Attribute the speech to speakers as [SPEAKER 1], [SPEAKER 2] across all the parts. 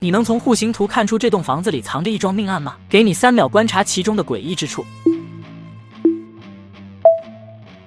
[SPEAKER 1] 你能从户型图看出这栋房子里藏着一桩命案吗？给你3秒观察其中的诡异之处。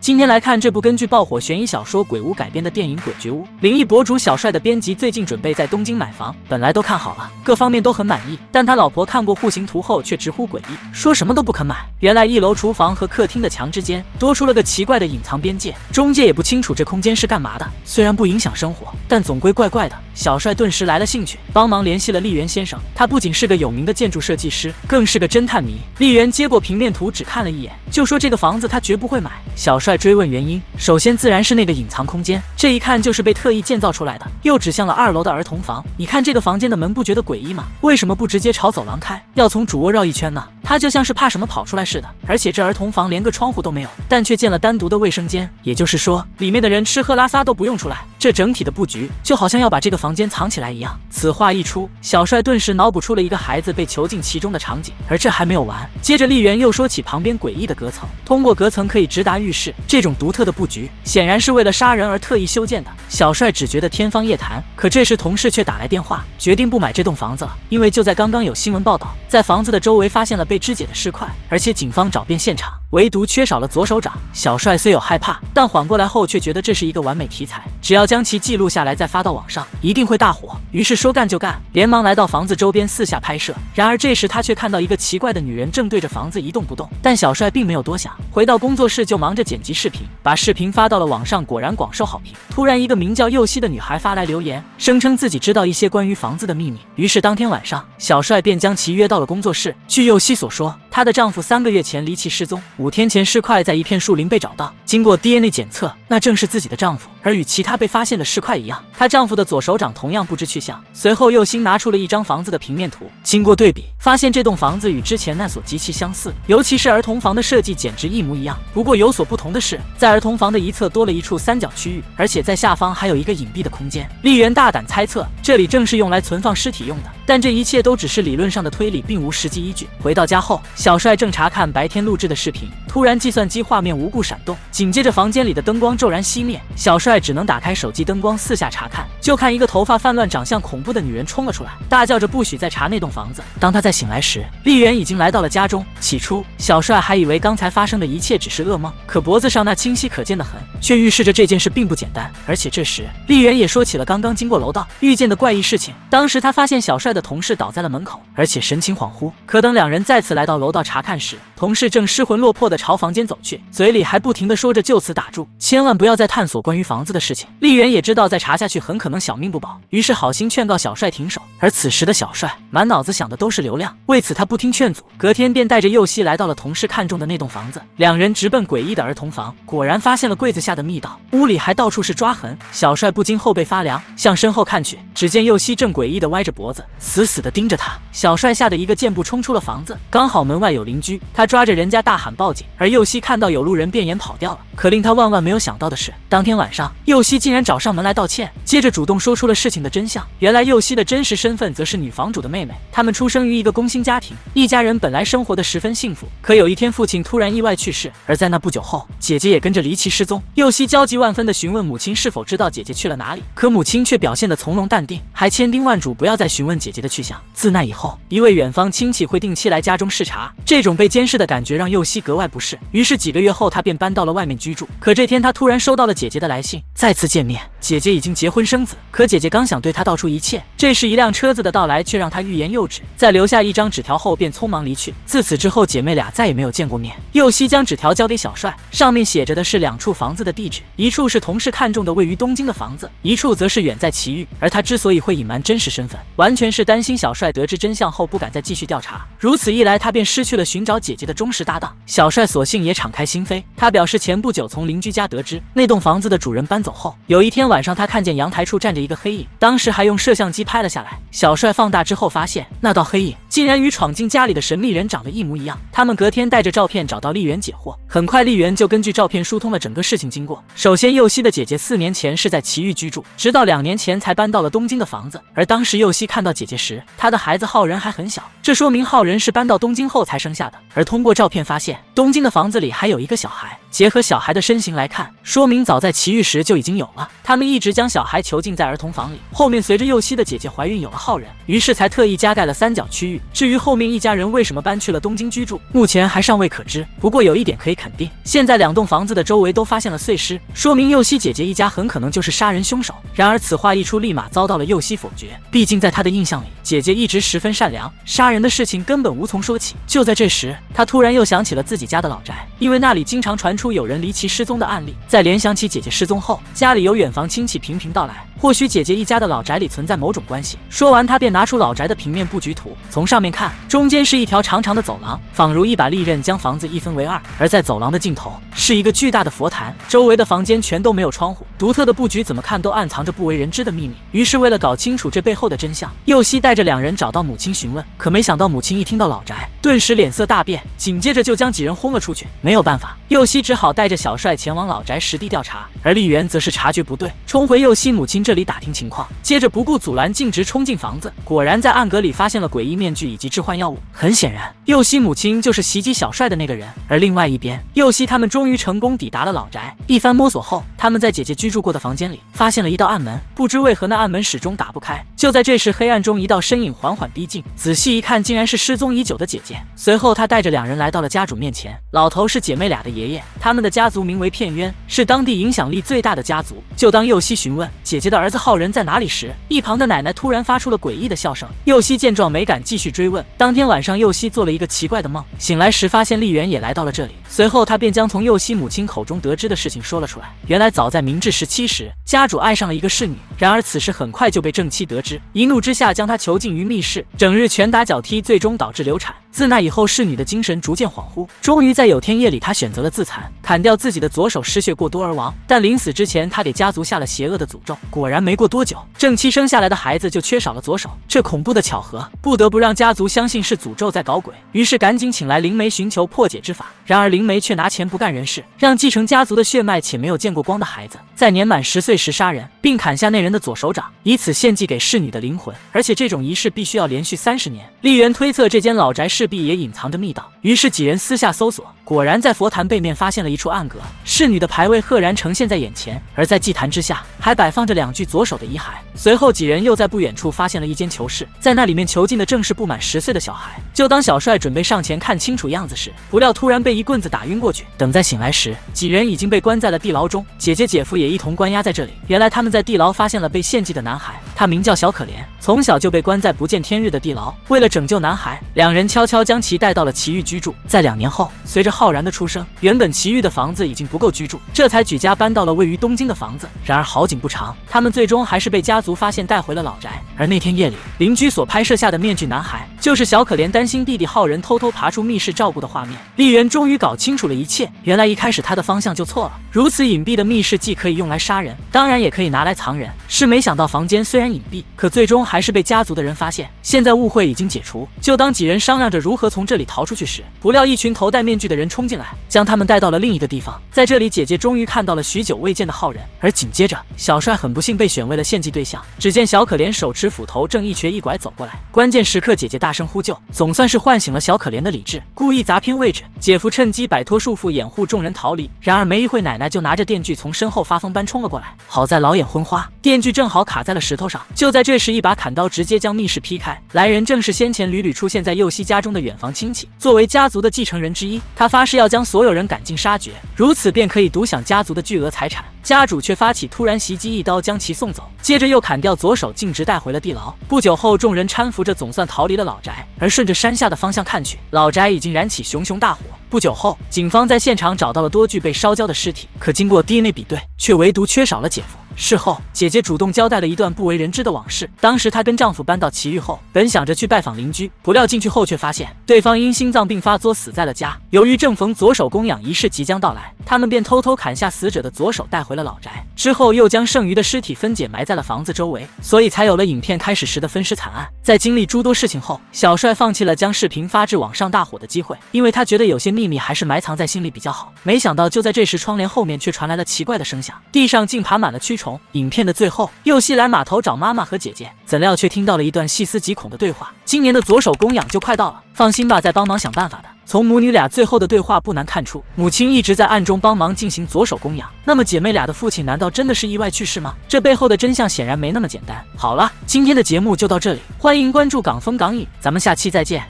[SPEAKER 1] 今天来看这部根据爆火悬疑小说《鬼屋》改编的电影《鬼绝屋》。灵异博主小帅的编辑最近准备在东京买房，本来都看好了，各方面都很满意，但他老婆看过户型图后却直呼诡异，说什么都不肯买。原来1楼厨房和客厅的墙之间多出了个奇怪的隐藏边界，中介也不清楚这空间是干嘛的。虽然不影响生活，但总归怪怪的。小帅顿时来了兴趣，帮忙联系了丽媛先生。他不仅是个有名的建筑设计师，更是个侦探迷。丽媛接过平面图，只看了一眼，就说这个房子他绝不会买。小帅追问原因，首先自然是那个隐藏空间，这一看就是被特意建造出来的，又指向了2楼的儿童房。你看这个房间的门，不觉得诡异吗？为什么不直接朝走廊开，要从主卧绕一圈呢？他就像是怕什么跑出来似的。而且这儿童房连个窗户都没有，但却建了单独的卫生间，也就是说里面的人吃喝拉撒都不用出来。这整体的布局就好像要把这个房间藏起来一样。此话一出，小帅顿时脑补出了一个孩子被囚禁其中的场景。而这还没有完，接着丽媛又说起旁边诡异的隔层，通过隔层可以直达浴室。这种独特的布局显然是为了杀人而特意修建的。小帅只觉得天方夜谭，可这时同事却打来电话，决定不买这栋房子了，因为就在刚刚有新闻报道，在房子的周围发现了被肢解的尸块，而且警方找遍现场，唯独缺少了左手掌。小帅虽有害怕，但缓过来后却觉得这是一个完美题材，只要将其记录下来再发到网上，一定会大火。于是说干就干，连忙来到房子周边四下拍摄。然而这时他却看到一个奇怪的女人正对着房子一动不动，但小帅并没有多想，回到工作室就忙着剪辑视频，把视频发到了网上，果然广受好评。突然一个名叫右希的女孩发来留言，声称自己知道一些关于房子的秘密。于是当天晚上，小帅便将其约到了工作室。据右希所说，她的丈夫3个月前离奇失踪，5天前尸块在一片树林被找到，经过 DNA 检测，那正是自己的丈夫。而与其他被发现的尸块一样，她丈夫的左手掌同样不知去向。随后右希拿出了一张房子的平面图，经过对比，发现这栋房子与之前那所极其相似，尤其是儿童房的设计简直一模一样。不过有所不同的是，在儿童房的一侧多了一处三角区域，而且在下方还有一个隐蔽的空间。丽媛大胆猜测，这里正是用来存放尸体用的，但这一切都只是理论上的推理，并无实际依据。回到家后，小帅正查看白天录制的视频，突然计算机画面无故闪动，紧接着房间里的灯光骤然熄灭。小帅只能打开手机灯光四下查看，就看一个头发泛乱、长相恐怖的女人冲了出来，大叫着不许再查那栋房子。当他再醒来时，丽媛已经来到了家中。起初，小帅还以为刚才发生的一切只是噩梦，可脖子上那清晰可见的痕，却预示着这件事并不简单。而且这时，丽媛也说起了刚刚经过楼道遇见的怪异事情。当时他发现小帅的同事倒在了门口，而且神情恍惚。可等两人再次来到楼道查看时，同事正失魂落魄地朝房间走去，嘴里还不停地说着就此打住，千万不要再探索关于房子的事情。丽媛也知道再查下去很可能小命不保，于是好心劝告小帅停手。而此时的小帅满脑子想的都是流量，为此他不听劝阻，隔天便带着右希来到了同事看中的那栋房子。两人直奔诡异的儿童房，果然发现了柜子下的密道，屋里还到处是抓痕。小帅不禁后背发凉，向身后看去，只见右希正诡异地歪着脖子，死死地盯着他。小帅吓得一个箭步冲出了房子，刚好门外有邻居，他抓着人家大喊报警，而右希看到有路人便沿跑掉了。可令他万万没有想到的是，当天晚上右希竟然找上门来道歉，接着主动说出了事情的真相。原来右希的真实身份则是女房主的妹妹，他们出生于一个工薪家庭，一家人本来生活得十分幸福。可有一天父亲突然意外去世，而在那不久后，姐姐也跟着离奇失踪。右希焦急万分地询问母亲是否知道姐姐去了哪里，可母亲却表现得从容淡定，还千叮万嘱不要再询问姐姐的去向。自那以后，一位远方亲戚会定期来家中视察，这种被监视的感觉让右希格外不适。于是几个月后，他便搬到了外面居住。可这天他突然收到了姐姐的来信，再次见面，姐姐已经结婚生子，可姐姐刚想对他道出一切，这时一辆车子的到来却让他欲言又止，在留下一张纸条后便匆忙离去。自此之后，姐妹俩再也没有见过面。右希将纸条交给小帅，上面写着的是2处房子的地址，一处是同事看中的位于东京的房子，一处则是远在埼玉。而他之所以会隐瞒真实身份，完全是担心小帅得知真相后不敢再继续调查，如此一来他便失去了寻找姐姐的忠实搭档。小帅索性也敞开心扉，他表示前不久从邻居家得知，那栋房子的主人搬走后，有一天晚上他看见阳台处站着一个黑影，当时还用摄像机拍了下来。小帅放大之后发现，那道黑影竟然与闯进家里的神秘人长得一模一样。他们隔天带着照片找到丽媛解惑，很快丽媛就根据照片疏通了整个事情经过。首先右希的姐姐4年前是在埼玉居住，直到2年前才搬到了东京的房子，而当时右希看到姐姐时，她的孩子浩仁还很小，这说明浩仁是搬到东京后才生下的。而通过照片发现，东京的房子里还有一个小孩，结合小孩的身形来看，说明早在奇遇时就已经有了。他们一直将小孩囚禁在儿童房里，后面随着佑希的姐姐怀孕有了浩人，于是才特意加盖了3角区域。至于后面一家人为什么搬去了东京居住，目前还尚未可知。不过有一点可以肯定，现在2栋房子的周围都发现了碎尸，说明佑希姐姐一家很可能就是杀人凶手。然而此话一出，立马遭到了佑希否决。毕竟在他的印象里，姐姐一直十分善良，杀人的事情根本无从说起。就在这时，他突然又想起了自己家的老宅，因为那里经常传出有人离奇失踪的案例。再联想起姐姐失踪后，家里有远房亲戚频频到来，或许姐姐一家的老宅里存在某种关系。说完，他便拿出老宅的平面布局图，从上面看，中间是一条长长的走廊，仿如一把利刃将房子一分为二。而在走廊的尽头是一个巨大的佛坛，周围的房间全都没有窗户，独特的布局怎么看都暗藏着不为人知的秘密。于是为了搞清楚这背后的真相，佑希带着2人找到母亲询问，可没想到母亲一听到老宅，顿时脸色大变，紧接着就将几人轰了出去。没有办法，佑希只好带着小帅前往老宅实地调查，而丽媛则是察觉不对，冲回佑希母亲这里打听情况，接着不顾阻拦，径直冲进房子，果然在暗格里发现了诡异面具以及致幻药物。很显然，佑希母亲就是袭击小帅的那个人。而另外一边，佑希他们终于成功抵达了老宅，一番摸索后，他们在姐姐居住过的房间里发现了一道暗门，不知为何那暗门始终打不开。就在这时，黑暗中一道身影缓缓逼近，仔细一看，竟然是失踪已久的姐姐。随后他带着2人来到了家主面前，老头是姐妹俩的爷爷，他们的家族名为片渊，是当地影响力最大的家族。就当佑希询问姐姐的儿子浩人在哪里时，一旁的奶奶突然发出了诡异的笑声。佑希见状没敢继续追问。当天晚上，佑希做了一个奇怪的梦，醒来时发现丽媛也来到了这里，随后他便将从佑希母亲口中得知的事情说了出来。原来早在明治17时，家主爱上了一个侍女，然而此事很快就被正妻得知，一怒之下将她囚禁于密室，整日拳打脚踢，最终导致流产。自那以后，侍女的精神逐渐恍惚，终于在有天夜里，她选择了自残，砍掉自己的左手，失血过多而亡。但临死之前，她给家族下了邪恶的诅咒。果然没过多久，正妻生下来的孩子就缺少了左手，这恐怖的巧合不得不让家族相信是诅咒在搞鬼，于是赶紧请来灵媒寻求破解之法。然而灵媒却拿钱不干人事，让继承家族的血脉且没有见过光的孩子在年满10岁时杀人，并砍下那人的左手掌，以此献祭给侍女的灵魂。而且这种仪式必须要连续30年。丽媛推测这间老宅势必也隐藏着密道，于是几人私下搜索，果然在佛坛背面发现了一处暗格，侍女的牌位赫然呈现在眼前，而在祭坛之下还摆放着2具左手的遗骸。随后几人又在不远处发现了一间囚室，在那里面囚禁的正是不满10岁的小孩。就当小帅准备上前看清楚样子时，不料突然被一棍子打晕过去。等再醒来时，几人已经被关在了地牢中，姐姐姐夫也一同关押在这里。原来他们在地牢发现了被献祭的男孩，他名叫小可怜，从小就被关在不见天日的地牢。为了拯救男孩，2人悄悄将其带到了奇遇居住。在2年后，随着浩然的出生，原本奇遇的房子已经不够居住，这才举家搬到了位于东京的房子。然而好景不长，他们最终还是被家族发现带回了老宅。而那天夜里，邻居所拍摄下的面具男孩，就是小可怜担心弟弟浩人偷偷爬出密室照顾的画面。丽媛终于搞清楚了一切，原来一开始他的方向就错了。如此隐蔽的密室既可以用来杀人，当然也可以拿来藏人。是没想到房间虽然隐蔽，可最终还是被家族的人发现。现在误会已经解除，就当几人商量着如何从这里逃出去时，不料一群头戴面具的人冲进来，将他们带到了另一个地方。在这里，姐姐终于看到了许久未见的浩人，而紧接着小帅很不幸被选为了献祭对象。只见小可怜手持斧头，正一瘸一拐走过来。关键时刻，姐姐大声呼救，总算是唤醒了小可怜的理智，故意砸偏位置。姐夫趁机摆脱束缚，掩护众人逃离。然而没一会，奶奶就拿着电锯从身后发疯般冲了过来。好在老眼昏花，电锯正好卡在了石头上。就在这时，一把砍刀直接将密室劈开。来人正是先前屡屡出现在佑希家中的远房亲戚。作为家族的继承人之一，他发誓要将所有人赶尽杀绝，如此便可以独享家族的巨额财产。家主却发起突然袭击，一刀将其送走，接着又砍掉左手，径直带回了地牢。不久后，众人搀扶着总算逃离了老宅，而顺着山下的方向看去，老宅已经燃起熊熊大火。不久后，警方在现场找到了多具被烧焦的尸体，可经过 DNA 比对，却唯独缺少了姐夫。事后，姐姐主动交代了一段不为人知的往事。当时她跟丈夫搬到奇遇后，本想着去拜访邻居，不料进去后却发现对方因心脏病发作死在了家。由于正逢左手供养仪式即将到来，他们便偷偷砍下死者的左手带回了老宅，之后又将剩余的尸体分解埋在了房子周围，所以才有了影片开始时的分尸惨案。在经历诸多事情后，小帅放弃了将视频发至网上大火的机会，因为他觉得有些秘密还是埋藏在心里比较好。没想到就在这时，窗帘后面却传来了奇怪的声响，地上竟爬满了蛆虫。影片的最后，佑希来码头找妈妈和姐姐，怎料却听到了一段细思极恐的对话：今年的左手供养就快到了，放心吧，再帮忙想办法的。从母女俩最后的对话不难看出，母亲一直在暗中帮忙进行左手供养。那么姐妹俩的父亲难道真的是意外去世吗？这背后的真相显然没那么简单。好了，今天的节目就到这里，欢迎关注港风港影，咱们下期再见。